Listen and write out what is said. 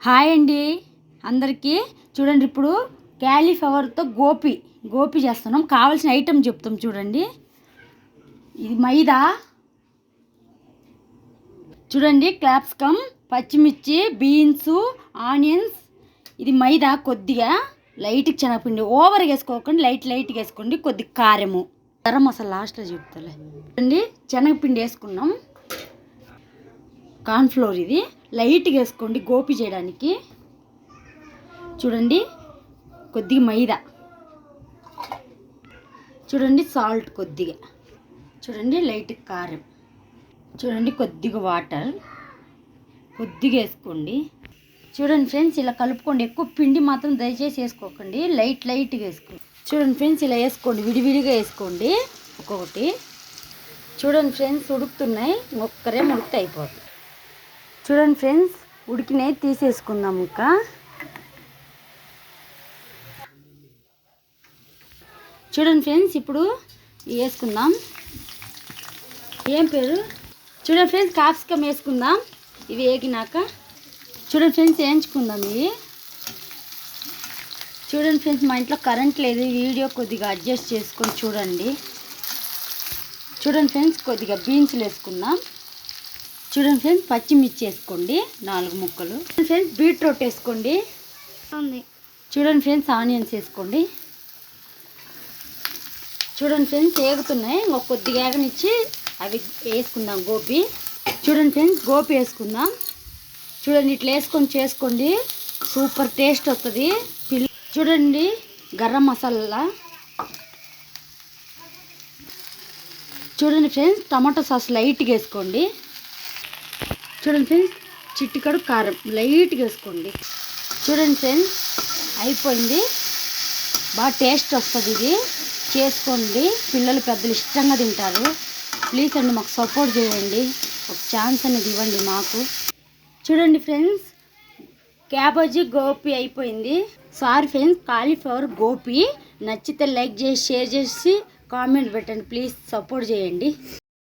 Hi అండి అందరికీ. చూడండి, ఇప్పుడు క్యాలీఫ్లవర్తో గోపి చేస్తున్నాం. కావాల్సిన ఐటెం చెప్తాం చూడండి. ఇది మైదా, చూడండి క్యాప్సికమ్, పచ్చిమిర్చి, బీన్స్, ఆనియన్స్. ఇది మైదా, కొద్దిగా లైట్గా శనగపిండి, ఓవర్గా వేసుకోకండి, లైట్గా వేసుకోండి. కొద్దిగా కారము, గరం మసాలా లాస్ట్లో చెప్తాలే. చూడండి శనగపిండి వేసుకున్నాం, కార్న్ఫ్లోర్ ఇది లైట్గా వేసుకోండి గోపి చేయడానికి. చూడండి కొద్దిగా మైదా, చూడండి సాల్ట్ కొద్దిగా, చూడండి లైట్ కారం, చూడండి కొద్దిగా వాటర్ కొద్దిగా వేసుకోండి. చూడండి ఫ్రెండ్స్, ఇలా కలుపుకోండి. ఎక్కువ పిండి మాత్రం దయచేసి వేసుకోకండి, లైట్గా వేసుకోండి. చూడండి ఫ్రెండ్స్, ఇలా వేసుకోండి, విడివిడిగా వేసుకోండి ఒక్కొక్కటి. చూడండి ఫ్రెండ్స్, ఉడుకుతున్నాయి, ఒక్కరే ఉడికితే అయిపోతుంది. చూడండి ఫ్రెండ్స్, ఉడికినాయి, తీసేసుకుందాం. ఇంకా చూడండి ఫ్రెండ్స్, ఇప్పుడు వేసుకుందాం. ఏం పేరు? చూడండి ఫ్రెండ్స్, క్యాప్సికమ్ వేసుకుందాం. ఇవి వేగినాక చూడండి ఫ్రెండ్స్, వేయించుకుందాం ఇవి. చూడండి ఫ్రెండ్స్, మా ఇంట్లో కరెంట్ లేదు, వీడియో కొద్దిగా అడ్జస్ట్ చేసుకొని చూడండి. చూడండి ఫ్రెండ్స్, కొద్దిగా బీన్స్లు వేసుకుందాం. చూడండి ఫ్రెండ్స్, పచ్చిమిర్చి వేసుకోండి 4 ముక్కలు. ఫ్రెండ్స్, బీట్రూట్ వేసుకోండి. చూడండి ఫ్రెండ్స్, ఆనియన్స్ వేసుకోండి. చూడండి ఫ్రెండ్స్, వేగుతున్నాయి, ఇంకొక కొద్దిగా వేగనిచ్చి అవి వేసుకుందాం గోపి. చూడండి ఫ్రెండ్స్, గోపి వేసుకుందాం. చూడండి ఇట్లా వేసుకొని చేసుకోండి, సూపర్ టేస్ట్ వస్తుంది. చూడండి గరం మసాలా. చూడండి ఫ్రెండ్స్, టమాటో సాస్ లైట్గా వేసుకోండి. చూడండి ఫ్రెండ్స్, చిటికెడు కారం లైట్గా వేసుకోండి. చూడండి ఫ్రెండ్స్, అయిపోయింది. బాగా టేస్ట్ వస్తుంది, ఇది చేసుకోండి. పిల్లలు పెద్దలు ఇష్టంగా తింటారు. ప్లీజ్ అండి, మాకు సపోర్ట్ చేయండి, ఒక ఛాన్స్ అనేది ఇవ్వండి మాకు. చూడండి ఫ్రెండ్స్, క్యాబేజీ గోపి అయిపోయింది. Sorry friends, cauliflower Gopi. నచ్చితే లైక్ చేసి, షేర్ చేసి, కామెంట్ పెట్టండి. ప్లీజ్ సపోర్ట్ చేయండి.